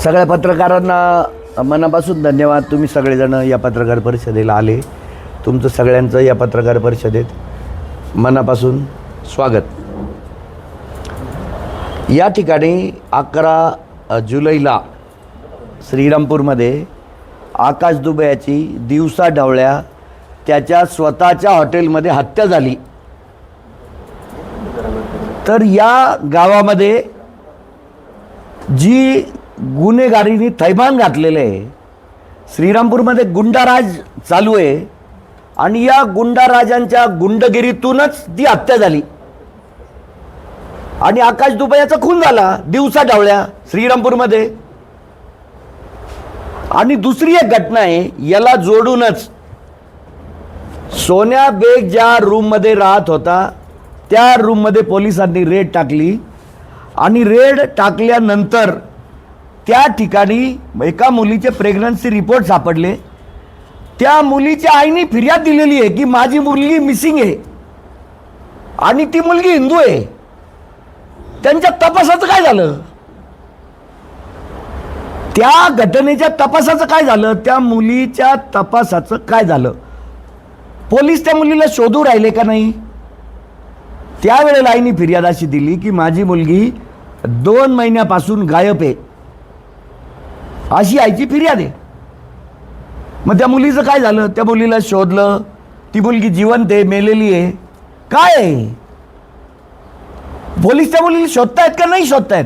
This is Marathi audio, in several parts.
सगळ्या पत्रकारांना मनापासून धन्यवाद. तुम्ही सगळेजण या पत्रकार परिषदेला आले. तुमचं सगळ्यांचं या पत्रकार परिषदेत मनापासून स्वागत. या ठिकाणी 11 जुलैला श्रीरामपूरमध्ये आकाश दुबे याची दिवसा ढवळ्या त्याच्या स्वतःच्या हॉटेलमध्ये हत्या झाली. तर या गावामध्ये जी गुन्हेगारीने थैमान घातलेलं आहे, श्रीरामपूरमध्ये गुंडाराज चालू आहे आणि या गुंडाराजांच्या गुंडगिरीतूनच ती हत्या झाली आणि आकाश दुबे याचा खून झाला दिवसा ढवळ्या श्रीरामपूरमध्ये. आणि दुसरी एक घटना आहे याला जोडूनच, सोन्या बेग ज्या रूममध्ये राहत होता त्या रूममध्ये पोलिसांनी रेड टाकली आणि रेड टाकल्यानंतर त्या ठिकाणी एका मुलीचे प्रेग्नन्सी रिपोर्ट सापडले. त्या मुलीच्या आईने फिर्याद दिलेली आहे की माझी मुलगी मिसिंग आहे आणि ती मुलगी हिंदू आहे. त्यांच्या तपासाचं काय झालं? त्या घटनेच्या तपासाचं काय झालं? त्या मुलीच्या तपासाचं काय झालं? पोलीस त्या मुलीला शोधू राहिले का नाही? त्यावेळेला आईने फिर्याद अशी दिली की माझी मुलगी 2 महिन्यापासून गायब आहे, अशी आईची फिर्याद आहे. मग त्या मुलीचं काय झालं? त्या मुलीला शोधलं, ती मुलगी जिवंत आहे, मेलेली आहे, काय आहे? पोलीस त्या मुलीला शोधतायत का नाही शोधतायत?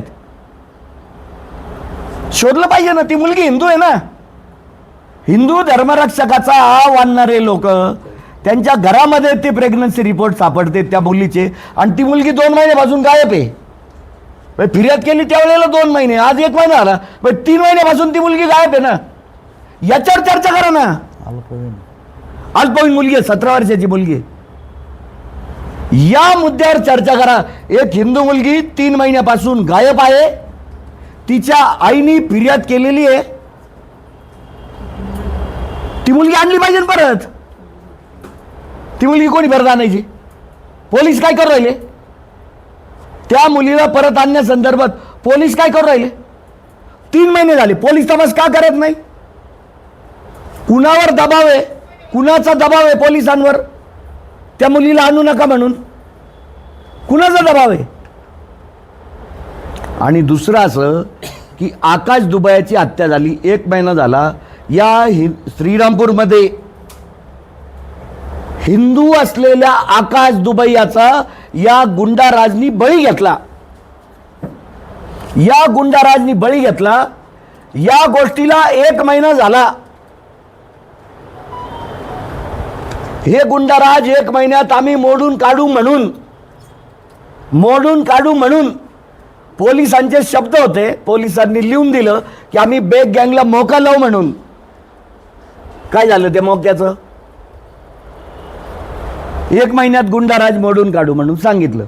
शोधलं पाहिजे ना. ती मुलगी हिंदू आहे ना. हिंदू धर्मरक्षकाचा आव आणणारे लोक त्यांच्या घरामध्ये ते प्रेग्नन्सी रिपोर्ट सापडते त्या मुलीचे आणि ती मुलगी 2 महिन्यापासून गायब आहे. फिर्याद केली त्यावेळेला 2 महिने, आज 1 महिना झाला, 3 महिन्यापासून ती मुलगी गायब आहे ना. याच्यावर चर्चा करा ना. अल्पवयीन मुलगी आहे, 17 वर्षाची मुलगी आहे. या मुद्द्यावर चर्चा करा. एक हिंदू मुलगी 3 महिन्यापासून गायब आहे, तिच्या आईने फिर्याद केलेली आहे, ती मुलगी आणली पाहिजे परत. ती मुलगी कोणी परत आणायची? पोलीस काय करू राहिले? त्या मुलीला परत आणण्यासंदर्भात पोलीस काय करू राहिले? 3 महिने झाले, पोलीस तपास का करत नाही? कुणावर दबाव आहे? कुणाचा दबाव आहे पोलिसांवर त्या मुलीला आणू नका म्हणून? कुणाचा दबाव आहे? आणि दुसरं असं की आकाश दुबेची हत्या झाली, 1 महिना झाला. या श्रीरामपूरमध्ये हिंदू असलेल्या आकाश दुबे याचा या गुंडाराजनी बळी घेतला. या गुंडाराजनी बळी घेतला. या गोष्टीला 1 महिना झाला. हे गुंडाराज 1 महिन्यात आम्ही मोडून काढू म्हणून पोलिसांचे शब्द होते. पोलिसांनी लिहून दिलं की आम्ही बेग गँगला मोका लावू म्हणून. काय झालं त्या मोक्याचं? 1 महिन्यात गुंडाराज मोडून काढू म्हणून सांगितलं.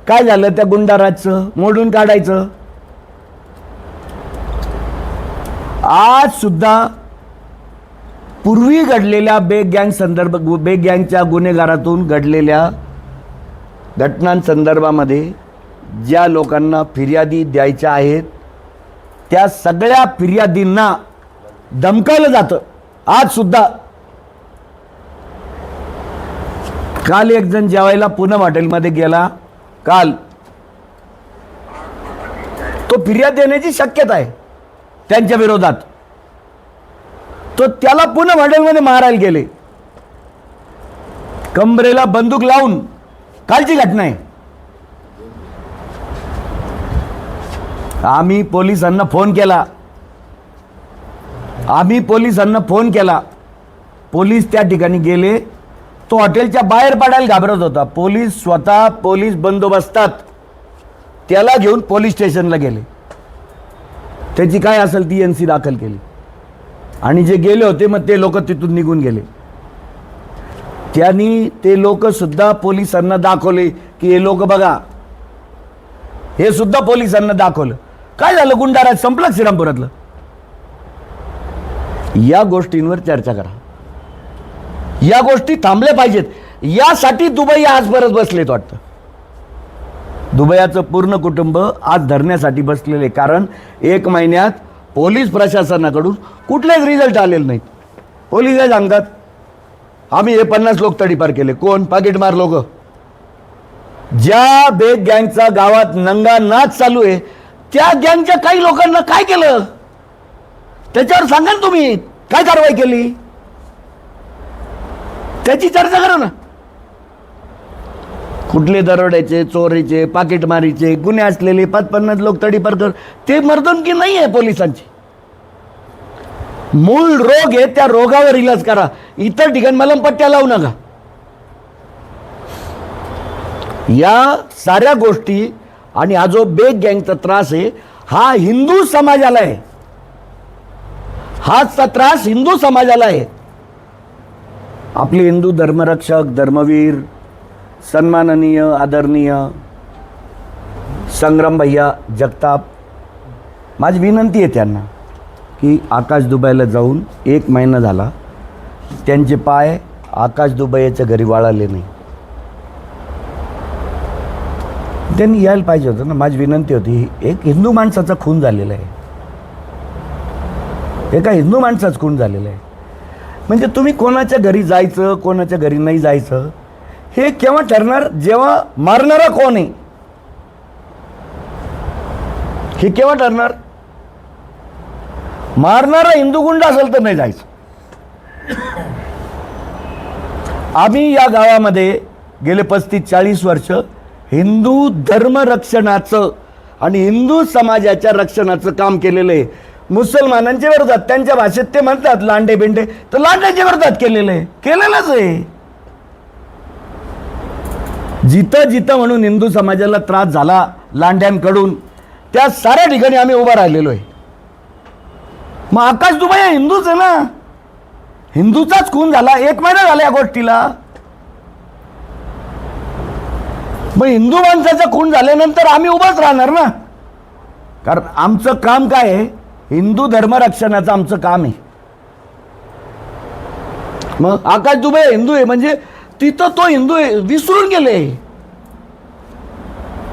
काय झालं त्या गुंडाराजचं? मोडून काढायचं. आज सुद्धा पूर्वी घडलेल्या बेग गँगच्या गुन्हेगारातून घडलेल्या घटनांसंदर्भामध्ये ज्या लोकांना फिर्यादी द्यायच्या आहेत त्या सगळ्या फिर्यादींना धमकावलं जातं आज सुद्धा. काल एक जण जेवायला पूनम हॉटेलमध्ये गेला, काल तो फिर्याद देण्याची शक्यता आहे त्यांच्या विरोधात, तो त्याला पूनम हॉटेलमध्ये मारायला गेले, कंबरेला बंदूक लावून. कालची घटना आहे. आम्ही पोलिसांना फोन केला. पोलीस त्या ठिकाणी गेले. तो हॉटेलच्या बाहेर पडायला घाबरत होता. पोलीस बंदोबस्तात त्याला घेऊन पोलीस स्टेशनला गेले. त्याची काय असेल ती NC दाखल केली आणि जे गेले होते मग ते लोक तिथून निघून गेले. त्यांनी ते लोक सुद्धा पोलिसांना दाखवले की हे लोक बघा, हे सुद्धा पोलिसांना दाखवलं. काय झालं? गुंडाराज संपलं श्रीरामपुरातलं. या गोष्टींवर चर्चा करा. या गोष्टी थांबल्या पाहिजेत. यासाठी दुबई आज परत बसलेत वाटतं. दुबईचं पूर्ण कुटुंब आज धरण्यासाठी बसलेले, कारण 1 महिन्यात पोलीस प्रशासनाकडून कुठलेच रिझल्ट आलेले नाहीत. पोलीस काय सांगतात, आम्ही हे 50 लोक तडीपार केले. कोण? पाकिटमार लोक. ज्या बेग गँगचा गावात नंगा नाच चालू आहे त्या गँगच्या काही लोकांना काय केलं त्याच्यावर सांगा ना तुम्ही. काय कारवाई केली त्याची चर्चा करा ना. कुठले दरोड्याचे, चोरीचे, पाकिटमारीचे गुन्हे असलेले 50 लोक तडीपार कर, ते मर्दनकी नाही आहे पोलिसांची. मूळ रोग आहे, त्या रोगावर इलाज करा. इतर ठिकाणी मलमपट्ट्या लावू नका. या साऱ्या गोष्टी आणि हा जो बेग गँगचा त्रास आहे हा हिंदू समाजाला आहे. हाच त्रास हिंदू समाजाला आहे. आपले हिंदू धर्मरक्षक, धर्मवीर, सन्माननीय, आदरणीय संग्राम भैया जगताप, माझी विनंती आहे त्यांना की आकाश दुबईला जाऊन 1 महिना झाला, त्यांचे पाय आकाश दुबईच्या घरी वाळाले नाही. त्यांनी यायला पाहिजे होतं ना. माझी विनंती होती. एक हिंदू माणसाचा खून झालेला आहे, एका हिंदू माणसाचा खून झालेला आहे. म्हणजे तुम्ही कोणाच्या घरी जायचं, कोणाच्या घरी नाही जायचं हे केव्हा ठरणार? जेव्हा मारणारा कोण आहे हे केव्हा ठरणार? मारणारा हिंदू गुंड असेल तर नाही जायचं. आम्ही या गावामध्ये गेले 35-40 वर्ष हिंदू धर्मरक्षणाचं आणि हिंदू समाजाच्या रक्षणाचं काम केलेलं आहे. मुसलमानांच्या विरोधात, त्यांच्या भाषेत ते म्हणतात लांडे बेंडे, तर लांड्याच्या विरोधात केलेलं आहे, केलेलंच आहे. जिथं जिथं म्हणून हिंदू समाजाला त्रास झाला लांड्यांकडून त्या साऱ्या ठिकाणी आम्ही उभा राहिलेलो आहे. मग आकाश दुबई हिंदूच आहे ना, हिंदूचाच खून झाला, 1 महिना झाला या गोष्टीला. मग हिंदू माणसाचा खून झाल्यानंतर आम्ही उभाच राहणार ना. कारण आमचं काम काय आहे? हिंदू धर्मरक्षणाचं आमचं काम आहे. मग आकाश दुबे हिंदू आहे म्हणजे तिथं तो हिंदू आहे विसरून गेले.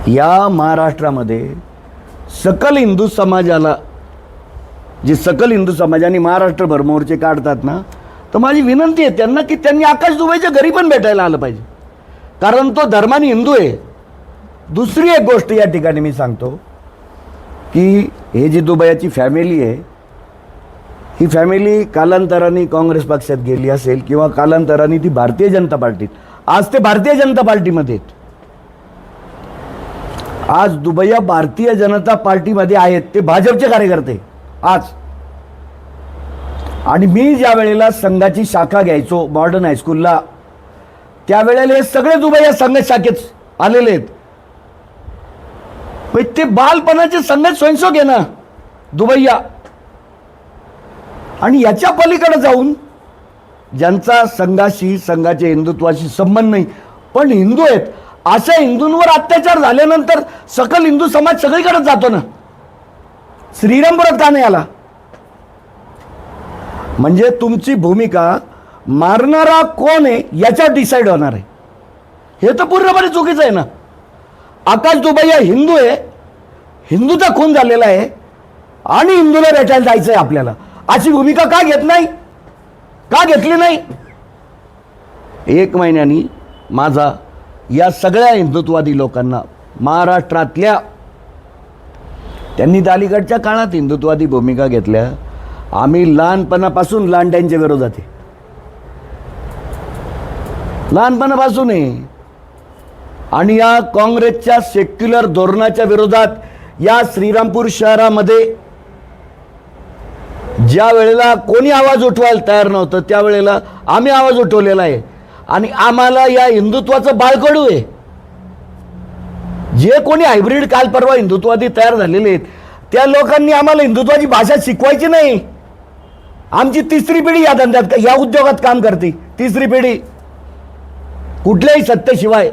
या महाराष्ट्रामध्ये सकल हिंदू समाजाला, जे सकल हिंदू समाजाने महाराष्ट्रभर मोर्चे काढतात ना, तर माझी विनंती आहे त्यांना की त्यांनी आकाश दुबईच्या घरी पण भेटायला आलं पाहिजे, कारण तो धर्माने हिंदू आहे. दुसरी एक गोष्ट या ठिकाणी मी सांगतो की हे जी दुबईची फॅमिली आहे, ही फॅमिली कालांतराने काँग्रेस पक्षात गेली असेल किंवा कालांतराने ती भारतीय जनता पार्टीत, आज ते भारतीय जनता पार्टीमध्ये आहेत. आज दुबई भारतीय जनता पार्टीमध्ये आहेत, ते भाजपचे कार्यकर्ते आज. आणि मी ज्या वेळेला संघाची शाखा घ्यायचो मॉडर्न हायस्कूलला, त्यावेळेला हे सगळे दुबई संघ शाखेत आलेले आहेत. ते बालपणाचे संघ स्वयंसेवक आहे ना दुबईया. आणि याच्या पलीकडे जाऊन ज्यांचा संघाशी, संघाच्या हिंदुत्वाशी संबंध नाही पण हिंदू आहेत, अशा हिंदूंवर अत्याचार झाल्यानंतर सकल हिंदू समाज सगळीकडे जातो ना. श्रीरामपुरात का नाही आला? म्हणजे तुमची भूमिका मारणारा कोण आहे याच्यावर डिसाईड होणार आहे. हे तर पूर्णपणे चुकीचं आहे ना. आकाश दुबई हिंदू आहे, हिंदूचा खून झालेला आहे आणि हिंदूला भेटायला जायचं आहे आपल्याला, अशी भूमिका का घेत नाही? का घेतली नाही? 1 महिन्यानी माझा या सगळ्या हिंदुत्ववादी लोकांना महाराष्ट्रातल्या, त्यांनी अलीकडच्या काळात हिंदुत्ववादी भूमिका घेतल्या. आम्ही लहानपणापासून लांड्यांच्या विरोधात आहे, लहानपणापासून आहे. आणि या काँग्रेसच्या सेक्युलर धोरणाच्या विरोधात या श्रीरामपूर शहरामध्ये ज्या वेळेला कोणी आवाज उठवायला तयार नव्हतं त्यावेळेला आम्ही आवाज उठवलेला आहे. आणि आम्हाला या हिंदुत्वाचं बाळकडू आहे. जे कोणी हायब्रिड काल परवा हिंदुत्ववादी तयार झालेले आहेत त्या लोकांनी आम्हाला हिंदुत्वाची भाषा शिकवायची नाही. आमची 3री पिढी या धंद्यात, या उद्योगात काम करते, 3री पिढी, कुठल्याही सत्तेशिवाय.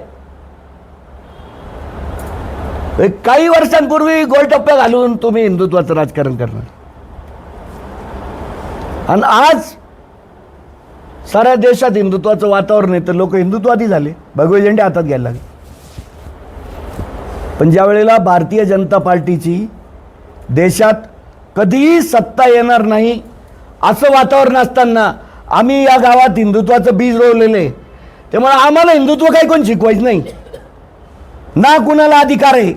काही वर्षांपूर्वी गोलटप्प्या घालून तुम्ही हिंदुत्वाचं राजकारण करणार आणि आज साऱ्या देशात हिंदुत्वाचं वातावरण आहे तर लोक हिंदुत्ववादी झाले, भगवे झेंडे हातात घ्यायला लागले. पण ज्या वेळेला भारतीय जनता पार्टीची देशात कधीही सत्ता येणार नाही असं वातावरण असताना आम्ही या गावात हिंदुत्वाचं बीज रोवलेलं आहे. त्यामुळे आम्हाला हिंदुत्व काही कोण शिकवायचं नाही ना, कुणाला अधिकार आहे.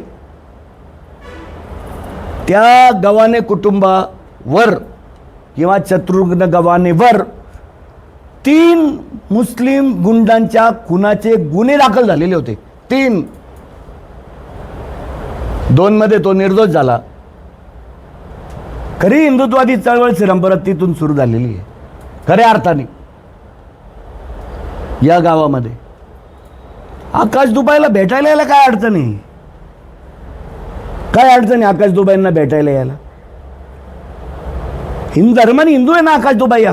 त्या गव्हाणे कुटुंबावर किंवा शत्रुघ्न गव्हाणेवर 3 मुस्लिम गुंडांच्या खुनाचे गुन्हे दाखल झालेले होते. 3. 2 मध्ये तो निर्दोष झाला. खरी हिंदुत्वादी चळवळ श्रीरामपुरात तिथून सुरू झालेली आहे खऱ्या अर्थाने. या गावामध्ये आकाश दुबाईला भेटायला यायला काय अडचण आहे? काय अडचण आहे आकाश दुबाईंना भेटायला यायला? हिंदू धर्माने हिंदू आहे ना आकाश दुबाई,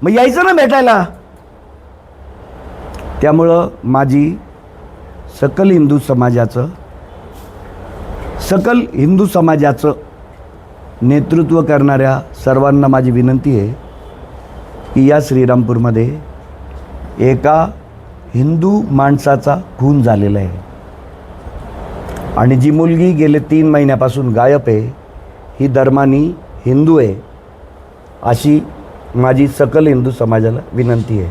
मग यायचं ना भेटायला. त्यामुळं माझी सकल हिंदू समाजाचं नेतृत्व करणाऱ्या सर्वांना माझी विनंती आहे की या श्रीरामपूरमध्ये एका हिंदू माणसाचा खून झालेला आहे आणि जी मुलगी गेले 3 महिन्यापासून गायब आहे ही धर्मानी हिंदू आहे अशी माझी सकल हिंदू समाजाला विनंती आहे.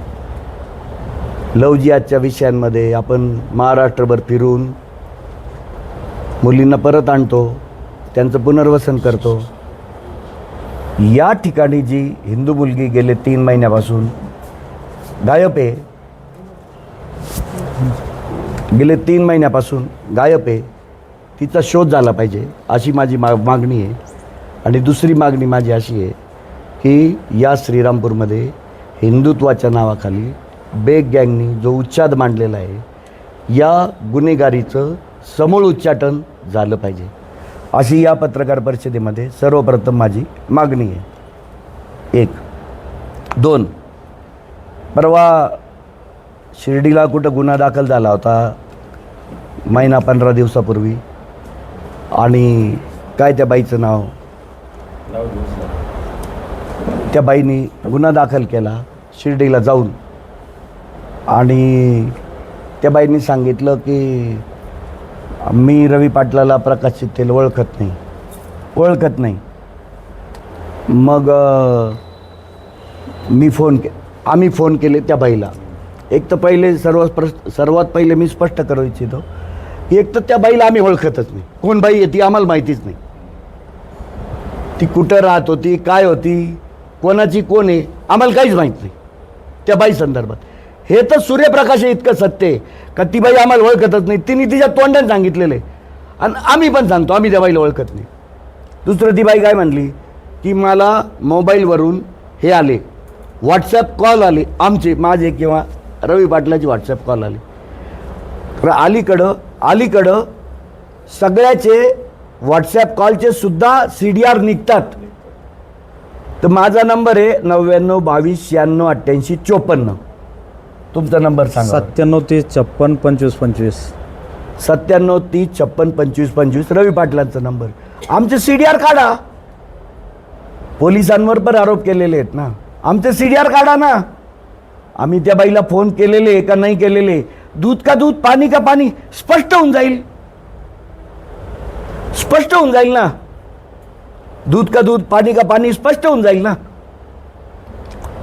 लव जिहादच्या विषयांमध्ये आपण महाराष्ट्रभर फिरून मुलींना परत आणतो, त्यांचं पुनर्वसन करतो. या ठिकाणी जी हिंदू मुलगी गेले 3 महिन्यापासून गायब आहे, गेले 3 महिन्यापासून गायब आहे, तिचा शोध झाला पाहिजे अशी माझी मागणी आहे. आणि दुसरी मागणी माझी अशी आहे की या श्रीरामपूरमध्ये हिंदुत्वाच्या नावाखाली बेग गँगनी जो उच्छाद मांडलेला आहे या गुन्हेगारीचं समूळ उच्चाटन झालं पाहिजे अशी या पत्रकार परिषदेमध्ये सर्वप्रथम माझी मागणी आहे. 1. 2. परवा शिर्डीला कुठं गुन्हा दाखल झाला होता 15 दिवसापूर्वी आणि काय त्या बाईचं नाव, त्या बाईनी गुन्हा दाखल केला शिर्डीला जाऊन आणि त्या बाईंनी सांगितलं की मी रवी पाटलाला प्रकाश चित्तेला ओळखत नाही. मग आम्ही फोन केले त्या बाईला. एक तर पहिले सर्वात पहिले मी स्पष्ट करू इच्छितो की एक तर त्या बाईला आम्ही ओळखतच नाही. कोण बाई आहे ती आम्हाला माहितीच नाही. ती कुठं राहत होती, काय होती, कोणाची कोण आहे आम्हाला काहीच माहीत नाही त्या बाई संदर्भात. हे तर सूर्यप्रकाश आहे इतकं सत्य आहे का ती बाई आम्हाला ओळखतच नाही. तिने तिच्या तोंडाने सांगितलेलं आहे आणि आम्ही पण सांगतो आम्ही त्या बाईला ओळखत नाही. दुसरं ती बाई काय म्हणली की मला मोबाईलवरून हे आले, व्हॉट्सॲप कॉल आले, माझे किंवा रवी पाटलाची व्हॉट्सॲप कॉल आले. तर अलीकडं सगळ्याचे व्हॉट्सॲप कॉलचे सुद्धा CDR निघतात. तर माझा नंबर आहे 99 22 96 88 54. तुमचा नंबर सांगा. 97 30 56 25 25. 97 30 56 25 25 रवी पाटलांचा नंबर. आमचे CDR काढा. पोलिसांवर पण आरोप केलेले आहेत ना, आमचे CDR काढा ना. आम्ही त्या बाईला फोन केलेले का नाही केलेले, दूध का दूध पाणी का पाणी स्पष्ट होऊन जाईल ना. दूध का दूध पाणी का पाणी स्पष्ट होऊन जाईल ना.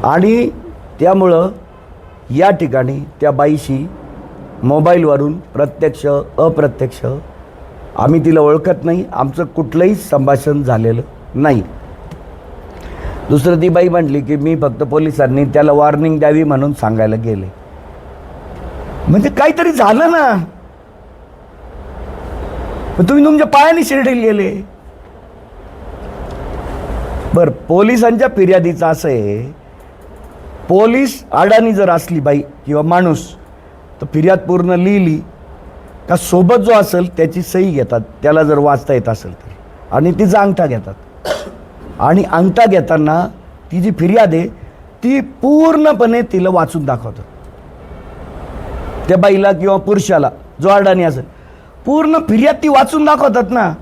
आणि त्यामुळं या ठिकाणी त्या बाईशी मोबाईलवरून प्रत्यक्ष अप्रत्यक्ष आम्ही तिला ओळखत नाही, आमचं कुठलंही संभाषण झालेलं नाही. दुसरं ती बाई म्हटली की मी फक्त पोलिसांनी त्याला वॉर्निंग द्यावी म्हणून सांगायला गेले. म्हणजे काहीतरी झालं ना, तुम्ही तुमच्या पायाने शिर्डीला गेले. बरं, पोलिसांच्या फिर्यादीचं असं आहे, पोलीस अडाणी जर असली बाई किंवा माणूस तर फिर्याद पूर्ण लिहिली का सोबत जो असेल त्याची सही घेतात, त्याला जर वाचता येत असेल तर, आणि तिचा अंगठा घेतात. आणि अंगठा घेताना ती जी फिर्याद आहे ती पूर्णपणे तिला वाचून दाखवतात. त्या बाईला किंवा पुरुषाला जो अडाणी असेल पूर्ण फिर्याद ती वाचून दाखवतात ना.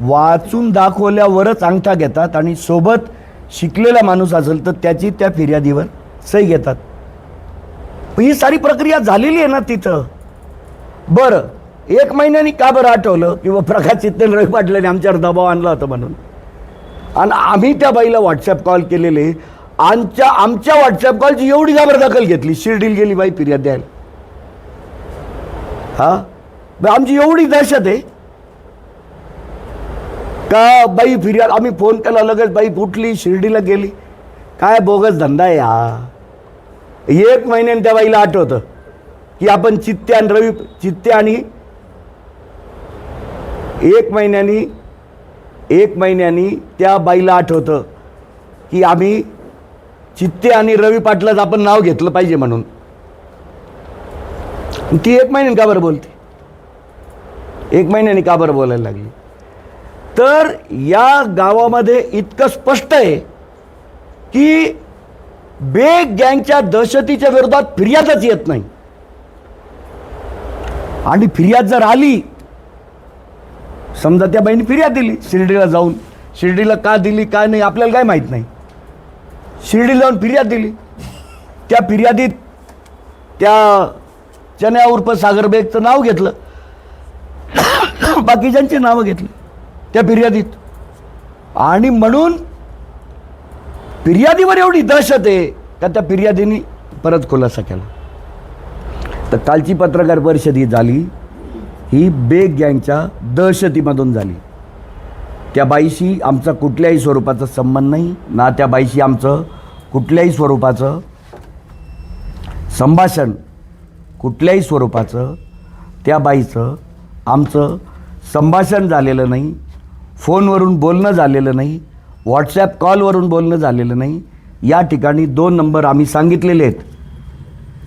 वाचून दाखवल्यावरच अंगठा घेतात आणि सोबत शिकलेला माणूस असेल तर त्याची त्या फिर्यादीवर सही घेतात. ही सारी प्रक्रिया झालेली आहे ना तिथं. बरं, 1 महिन्यानी का बरं आठवलं किंवा प्रकाश चित्तेल रवी पाटलांनी आमच्यावर दबाव आणला होता म्हणून? आणि आम्ही त्या बाईला व्हॉट्सअप कॉल केलेले. आमच्या व्हॉट्सअप कॉलची एवढी दखल घेतली. शिर्डीला गेली बाई फिर्याद द्यायला. हा, आमची एवढी दहशत आहे का बाई फिर्याद. आम्ही फोन केला लगेच बाई उठली शिर्डीला गेली. काय बोगस धंदा आहे हा. 1 महिन्याने त्या बाईला आठवतं की आपण चित्ते आणि 1 महिन्यानी त्या बाईला आठवतं की आम्ही चित्ते आणि रवी पाटलाच आपण नाव घेतलं पाहिजे म्हणून. ती 1 महिन्याने का बरं बोलते. 1 महिन्याने का बरं बोलायला लागली. तर या गावामध्ये इतकं स्पष्ट आहे की बेग गँगच्या दहशतीच्या विरोधात फिर्यादच येत नाही. आणि फिर्याद जर आली, समजा त्या बाईने फिर्याद दिली शिर्डीला जाऊन, शिर्डीला का दिली काय नाही आपल्याला काय माहीत नाही, शिर्डीला जाऊन फिर्याद दिली. त्या फिर्यादीत त्या चन्या उर्फ सागर बेगचं नाव घेतलं, बाकीच्यांची नावं घेतली त्या फिर्यादीत. आणि म्हणून फिर्यादीवर एवढी दहशत आहे का त्या फिर्यादीने परत खुलासा केला. तर कालची पत्रकार परिषद ही झाली, ही बेग गँगच्या दहशतीमधून झाली. त्या बाईशी आमचा कुठल्याही स्वरूपाचा संबंध नाही, ना त्या बाईशी आमचं कुठल्याही स्वरूपाचं संभाषण, कुठल्याही स्वरूपाचं त्या बाईचं आमचं संभाषण झालेलं नाही, फोनवरून बोलणं झालेलं नाही, व्हॉट्सॲप कॉलवरून बोलणं झालेलं नाही. या ठिकाणी 2 नंबर आम्ही सांगितलेले आहेत.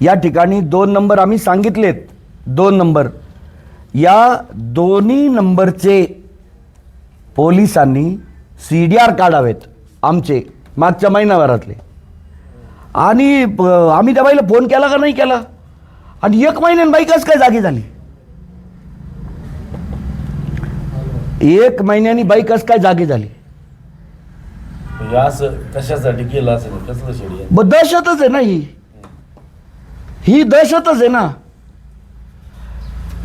या ठिकाणी 2 नंबर आम्ही सांगितलेत. 2 नंबर, या दोन्ही नंबरचे पोलिसांनी CDR काढावेत आमचे मागच्या महिनाभरातले. आणि आम्ही त्या बाईला फोन केला का नाही केला. आणि 1 महिन्याने बाई कसं काय जागी झाली. 1 महिन्यानी बाई कसं काय जागी झाली. असं कशासाठी केलं असेल, कसलं शेडी. दहशतच आहे ना ही दहशतच आहे ना.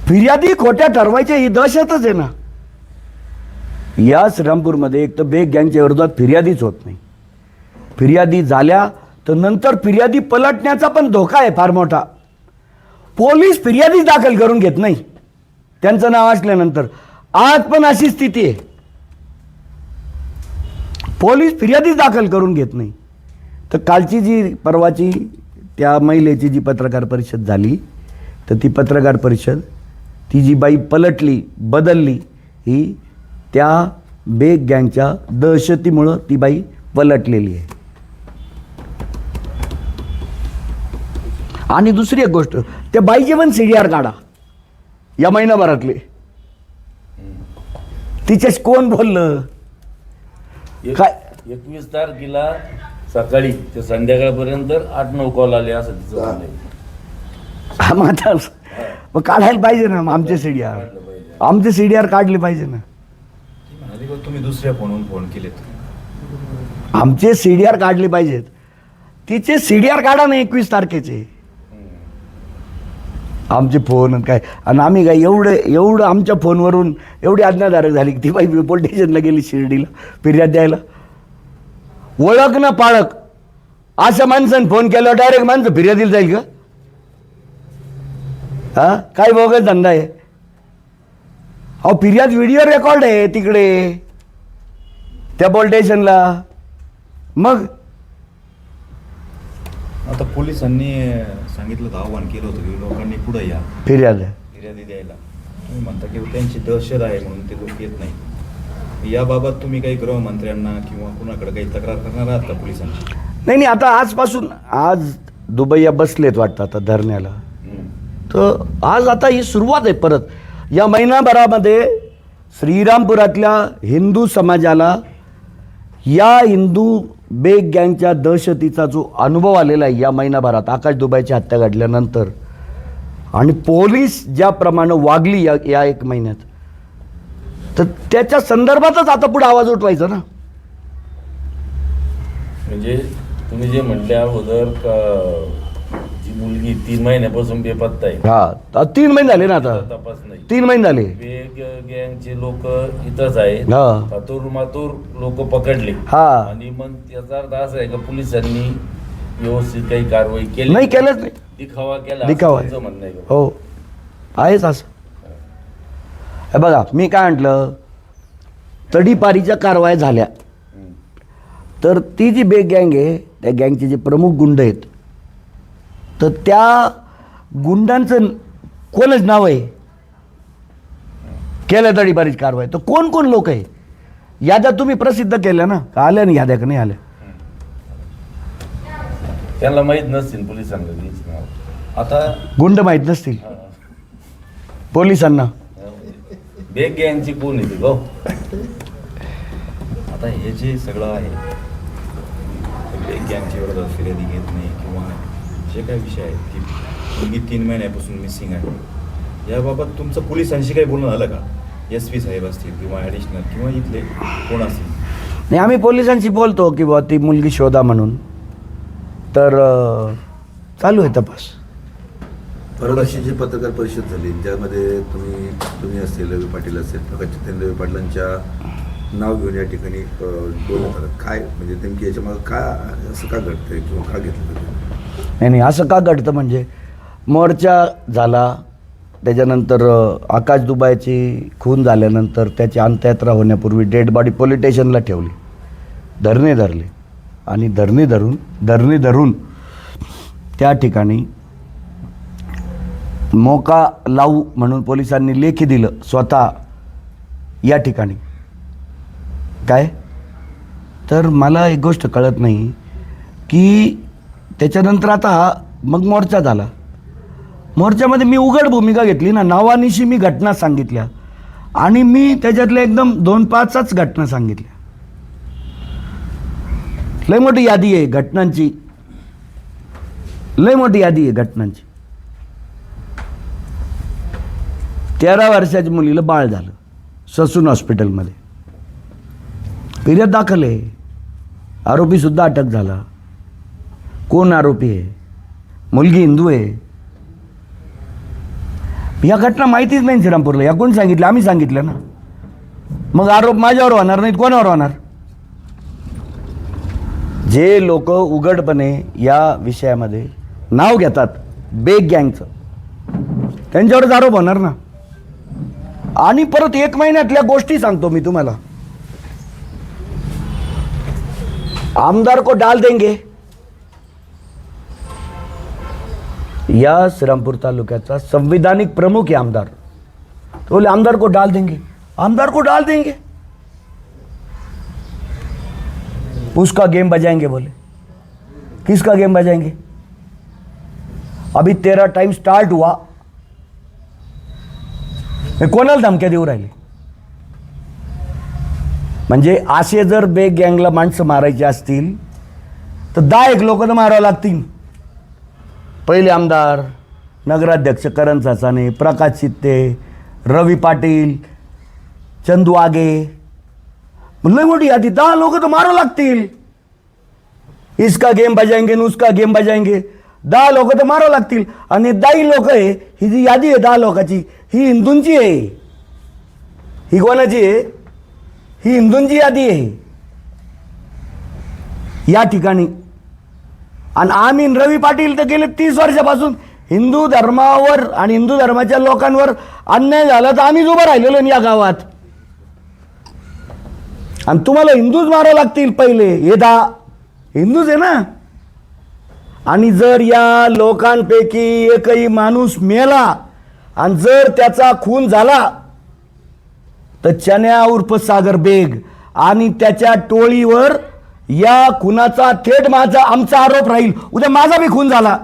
फिर्यादी खोट्या ठरवायच्या ही दहशतच आहे ना. या श्रीरामपूरमध्ये एक तर बेग गँगच्या विरोधात फिर्यादीच होत नाही. फिर्यादी झाल्या तर नंतर फिर्यादी पलटण्याचा पण धोका आहे फार मोठा. पोलीस फिर्यादी दाखल करून घेत नाही त्यांचं नाव असल्यानंतर. आज पण अशी स्थिती आहे, पोलीस फिर्यादी दाखल करून घेत नाही. तर कालची जी परवाची त्या महिलेची जी पत्रकार परिषद झाली, तर ती पत्रकार परिषद ती जी बाई पलटली बदलली ही त्या बेग गँगच्या दहशतीमुळं ती बाई पलटलेली आहे. आणि दुसरी एक गोष्ट, त्या बाईचे पण CDR काढा या महिनाभरातले. तिच्याशी कोण बोललं काय. 21 तारखेला सकाळी ते संध्याकाळपर्यंत 8-9 कॉल आले असं तिचं म्हणणं आहे. मग काढायला पाहिजे ना. मग आमचे CDR काढले पाहिजे ना. तुम्ही दुसऱ्या फोनवरून फोन केलेत. आमचे CDR काढले पाहिजेत. तिचे CDR काढा ना 21 तारखेचे. आमचे फोन काय. आणि आम्ही काय एवढं आमच्या फोनवरून एवढी आज्ञाधारक झाली की ती बाई पोलीस स्टेशनला गेली शिर्डीला फिर्याद द्यायला. ओळख ना पाळक अशा माणसाने फोन केल्यावर डायरेक्ट माणसं फिर्यादीला जाईल का. हा, काय बोगस धंदा आहे. अहो फिर्याद व्हिडिओ रेकॉर्ड आहे तिकडे त्या पोलीस स्टेशनला. मग आता पोलिसांनी सांगितलं होतं, आव्हान केलं होतं की लोकांनी पुढे या फिर्यादी द्यायला. तुम्ही म्हणता की त्यांची दहशत आहे म्हणून ते लोक येत नाही. याबाबत तुम्ही काही गृहमंत्र्यांना किंवा कुणाकडे काही तक्रार करणार आहात का पोलिसांची. नाही आता आजपासून आज दुबईया बसलेत वाटतं आता धरण्याला. तर आज आता ही सुरुवात आहे परत. या महिनाभरामध्ये श्रीरामपुरातल्या हिंदू समाजाला या हिंदू बेग गँगच्या दहशतीचा जो अनुभव आलेला आहे या महिनाभरात आकाश दुबईची हत्या घडल्यानंतर, आणि पोलीस ज्याप्रमाणे वागली या 1 महिन्यात, तर त्याच्या संदर्भातच आता पुढे आवाज उठवायचा ना. म्हणजे तुम्ही जे म्हटले अगोदर का जी मुलगी 3 महिन्यापासून बेपत्ता आहे. हा 3 महिने झाले ना आता, तपास नाही. 3 महिने झाले. वेग गँगचे लोक इथंच आहेत. हा. फातूर मातूर लोक पकडले. हा. आणि मग त्याचा अर्थ असा आहे का पोलिसांनी व्यवस्थित काही कारवाई केली नाही, केलंच नाही. दिखावा केला. दिखावा असं आहे. म्हणणं आहे का? हो, आहेच असं. हे बघा, मी काय म्हटलं, तडीपारीच्या कारवाया झाल्या, हम्म. तर ती जी बेग गँग आहे, त्या गँगचे जे प्रमुख गुंड आहेत, तर त्या गुंडांचं कोणच नाव आहे केलं तडीपारीची कारवाई, तर कोण कोण लोक आहे याद्या तुम्ही प्रसिद्ध केल्या ना, का आल्या नाही याद्या, का नाही आल्या? त्यांना माहित नसतील पोलिसांना त्याची नाव. आता गुंड माहीत नसतील हा. पोलिसांना. बेग गँगची कोण येते गो? आता हे जे सगळं आहे, एक गँगची विरोधात फिर्यादी घेत नाही किंवा जे काही विषय आहेत की मुलगी 3 महिन्यापासून मिसिंग आहे, याबाबत तुमचं पोलिसांशी काही बोलणं झालं का? SP साहेब असतील किंवा ॲडिशनल किंवा इथले कोण असतील? नाही, आम्ही पोलिसांशी बोलतो की बुवा ती मुलगी शोधा म्हणून, तर चालू आहे तपास. परवाशी जी पत्रकार परिषद झाली ज्यामध्ये तुम्ही असतील, रवी पाटील असेल, प्रकाश रवी पाटलांच्या नाव घेऊन या ठिकाणी बोलत आहात, काय म्हणजे नेमकी याच्यामध्ये काय असं का घडतंय किंवा का घेतलं तुम्ही? नाही, असं का घडतं म्हणजे मोर्चा झाला, त्याच्यानंतर आकाश दुबायची खून झाल्यानंतर त्याची अंत्ययात्रा होण्यापूर्वी डेड बॉडी पोलीस स्टेशनला ठेवली, धरणे धरले, आणि धरणे धरून त्या ठिकाणी मोका लावू म्हणून पोलिसांनी लेखी दिलं स्वतः या ठिकाणी. काय तर मला एक गोष्ट कळत नाही की त्याच्यानंतर आता हा मग मोर्चा झाला, मोर्चामध्ये मी उघड भूमिका घेतली ना, नावानिशी मी घटना सांगितल्या, आणि मी त्याच्यातल्या एकदम 2-5च घटना सांगितल्या. लय मोठी यादी आहे घटनांची, लय मोठी यादी आहे घटनांची. 13 वर्षाच्या मुलीला बाळ झालं ससून हॉस्पिटलमध्ये, फिर्याद दाखल आहे, आरोपी सुद्धा अटक झाला. कोण आरोपी आहे? मुलगी हिंदू आहे. या घटना माहितीच नाही श्रीरामपूरला, या कोण सांगितलं? आम्ही सांगितलं ना. मग आरोप माझ्यावर होणार नाहीत, कोणावर होणार? जे लोक उघडपणे या विषयामध्ये नाव घेतात बेग गँगचं, त्यांच्यावरच आरोप होणार ना. आणि परत 1 महिन्यातल्या गोष्टी सांगतो मी तुम्हाला. आमदार को डाल देंगे, या श्रीरामपूर तालुक्याचा संविधानिक प्रमुख आहे आमदार, तो बोले आमदार को डाल देंगे, आमदार को डाल देंगे, उसका गेम बजाएंगे. बोले किसका गेम बजाएंगे? अभी 13 टाइम स्टार्ट हुआ, हे कोणाला धमक्या देऊ राहिले? म्हणजे असे जर बेग गँगला माणसं मारायची असतील तर 10 लोक तर मारावं लागतील. पहिले आमदार, नगराध्यक्ष करण सासाने, प्रकाश चित्ते, रवी पाटील, चंदू आगे, लय मोठी यादी, 10 लोक तर मारावं लागतील. इसका गेम बजाएंगे न उसका गेम बजाएंगे, 10 लोक तर मारावं लागतील. आणि 10 लोक आहे, ही जी यादी आहे 10 लोकांची, ही हिंदूंची आहे. ही कोणाची आहे? ही हिंदूंची यादी आहे या ठिकाणी. आणि आम्ही रवी पाटील तर गेले 30 वर्षापासून हिंदू धर्मावर आणि हिंदू धर्माच्या लोकांवर अन्याय झाला तर आम्हीच उभं राहिलेलो या गावात. आणि तुम्हाला हिंदूच मारावं लागतील पहिले, हे 10 हिंदूच आहे ना. आणि जर या लोकांपैकी एकही माणूस मेला आणि जर त्याचा खून झाला तर चन्या उर्फ सागर बेग आणि त्याच्या टोळीवर या खुनाचा थेट आमचा आरोप राहील. उद्या माझा बी खून झाला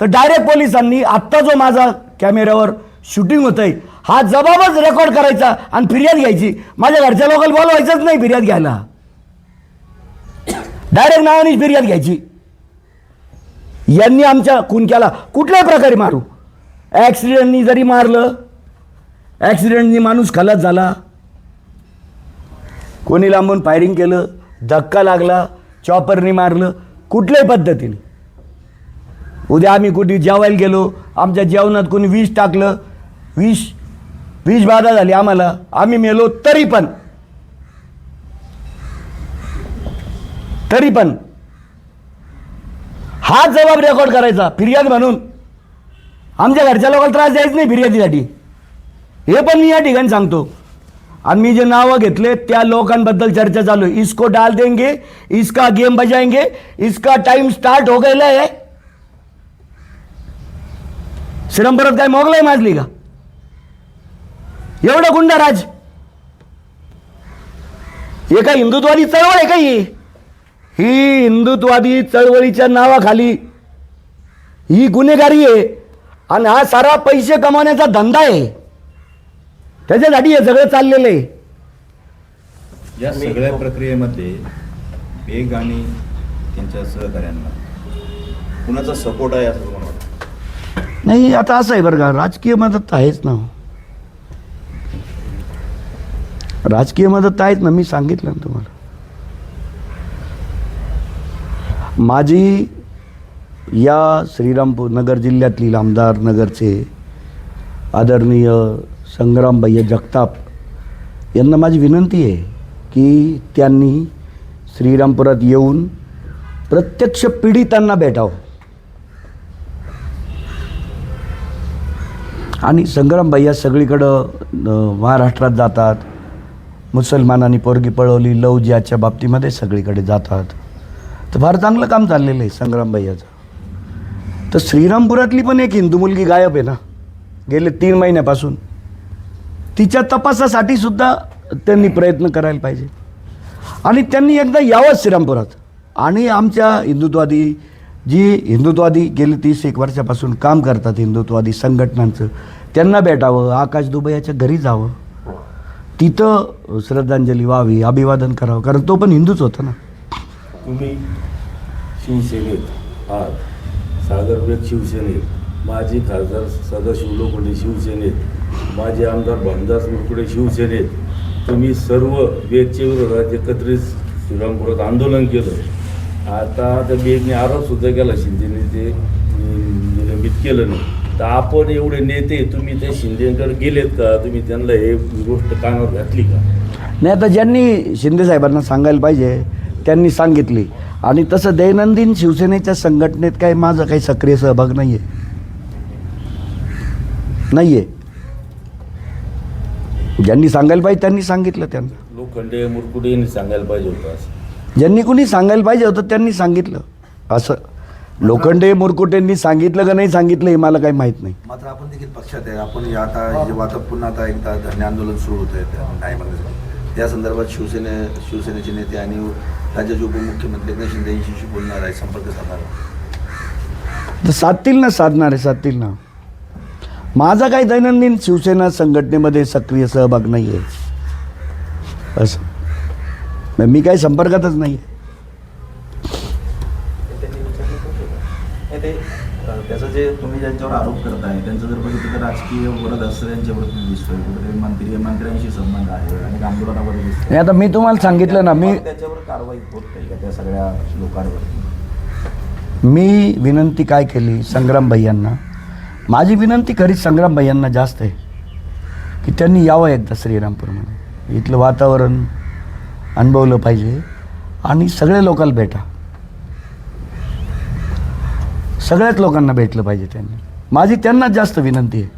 तर डायरेक्ट पोलिसांनी आत्ता जो माझा कॅमेऱ्यावर शूटिंग होत आहे हा जबाबच रेकॉर्ड करायचा आणि फिर्याद घ्यायची. माझ्या घरच्या लोकांना बोलवायचंच नाही फिर्याद घ्यायला, डायरेक्ट नावाने फिर्याद घ्यायची. यांनी आमच्या खून केला, कुठल्याही प्रकारे मारू, ॲक्सिडेंटनी जरी मारलं, ॲक्सिडेंटनी माणूस खलास झाला, कोणी लांबून फायरिंग केलं, धक्का लागला, चॉपरनी मारलं, कुठल्याही पद्धतीने उद्या आम्ही कुठे जेवायला गेलो, आमच्या जेवणात कोणी विष टाकलं, विष बाधा झाली आम्हाला, आम्ही मेलो तरी पण हा जबाब रेकॉर्ड करायचा फिर्याद म्हणून. आमच्या घरच्या लोकांना त्रास द्यायचा नाही फिर्यादीसाठी, हे पण मी या ठिकाणी सांगतो. आणि मी जे नावं घेतले त्या लोकांबद्दल चर्चा चालू आहे. इसको डाल देंगे, इसका गेम बजाएंगे, इसका टाइम स्टार्ट हो गया है. श्रीरामपुरात काय मोगलाई माजली का? एवढं गुंडाराज. हे काय हिंदुत्ववादी चळवळ आहे का? ही हिंदुत्ववादी चळवळीच्या नावाखाली ही गुन्हेगारी आहे. आणि हा सारा पैसे कमावण्याचा धंदा आहे, त्याच्यासाठी हे सगळं चाललेलं आहे. या सगळ्या प्रक्रियेमध्ये बेग आणि त्यांच्या सहकाऱ्यांना कुणाचा सपोर्ट आहे असं तुम्हाला वाटतं? नाही, आता असं आहे बरं का, राजकीय मदत आहेच ना, राजकीय मदत आहेच ना. मी सांगितलं ना तुम्हाला, माझी या श्रीरामपूर नगर जिल्ह्यातील आमदार नगरचे आदरणीय संग्राम भैया जगताप यांना माझी विनंती आहे की त्यांनी श्रीरामपुरात येऊन प्रत्यक्ष पीडितांना भेटावं. आणि संग्राम भैया सगळीकडं महाराष्ट्रात जातात, मुसलमानांनी पोरगी पळवली, लव जिहादच्या बाबतीमध्ये सगळीकडे जातात. तर फार चांगलं काम चाललेलं आहे संग्राम भैयाचं. तर श्रीरामपुरातली पण एक हिंदू मुलगी गायब आहे ना गेले 3 महिन्यापासून. तिच्या तपासासाठी सुद्धा त्यांनी प्रयत्न करायला पाहिजे. आणि त्यांनी एकदा यावं श्रीरामपुरात आणि आमच्या हिंदुत्ववादी गेली 30-1 वर्षापासून काम करतात हिंदुत्ववादी संघटनांचं, त्यांना भेटावं, आकाश दुबे घरी जावं, तिथं श्रद्धांजली व्हावी, अभिवादन करावं, कारण तो पण हिंदूच होता ना. तुम्ही शिवसेनेत आहात, सागरपेठ शिवसेनेत, माजी खासदार सदाशिव लोखंडे शिवसेनेत, माजी आमदार भामदास मुरकुडे शिवसेनेत, तुम्ही सर्व बेगच्या विरोधात एकत्रित श्रीरामपुरात आंदोलन केलं. आता त्या बेगने आरोप सुद्धा केला शिंदेने ते निलंबित केलं नाही. तर आपण एवढे नेते तुम्ही त्या शिंदेकडे गेलेत का? तुम्ही त्यांना हे गोष्ट कानावर घातली का? नाही, आता ज्यांनी शिंदे साहेबांना सांगायला पाहिजे त्यांनी सांगितली. आणि तसं दैनंदिन शिवसेनेच्या संघटनेत काय माझा काही सक्रिय सहभाग नाही आहे. ज्यांनी सांगायला पाहिजे त्यांनी सांगितलं. त्यांना लोखंडे मुरकुडे यांनी सांगायला पाहिजे होतं असं. ज्यांनी कुणी सांगायला पाहिजे होतं त्यांनी सांगितलं. असं लोखंडे मुरकुटेंनी सांगितलं का नाही सांगितलं हे मला काही माहीत नाही. मात्र आपण देखील पक्षात आहे. आपण आता जे आता पुन्हा आता एकदा धरणे आंदोलन सुरू होत आहे नाही म्हणत, त्या संदर्भात शिवसेनेचे नेते आणि राज्याचे उपमुख्यमंत्री एकनाथ शिंदे यांच्याशी बोलणार आहे, संपर्क साधणार आहे. तर साधतील ना. माझा काही दैनंदिन शिवसेना संघटनेमध्ये सक्रिय सहभाग नाही आहे. असं मी काही संपर्कातच नाही आहे. त्याचं जे तुम्ही ज्यांच्यावर आरोप करताय त्यांचं जर बघितलं तर राजकीय वरद असं त्यांच्यावर दिसतोय, कुठेतरी मंत्र्यांशी संबंध आहे आणि आंदोलनामध्ये दिसतोय. आता मी तुम्हाला सांगितलं ना, मी त्याच्यावर कारवाई होत नाही का त्या सगळ्या लोकांवर? मी विनंती काय केली संग्राम भैयांना, माझी विनंती खरीच संग्राम भैयांना जास्त आहे की त्यांनी यावं एकदा श्रीरामपूरमध्ये, इथलं वातावरण अनुभवलं पाहिजे आणि सगळ्या लोकांना भेटा, सगळ्याच लोकांना भेटलं पाहिजे त्यांनी. माझी त्यांनाच जास्त विनंती आहे.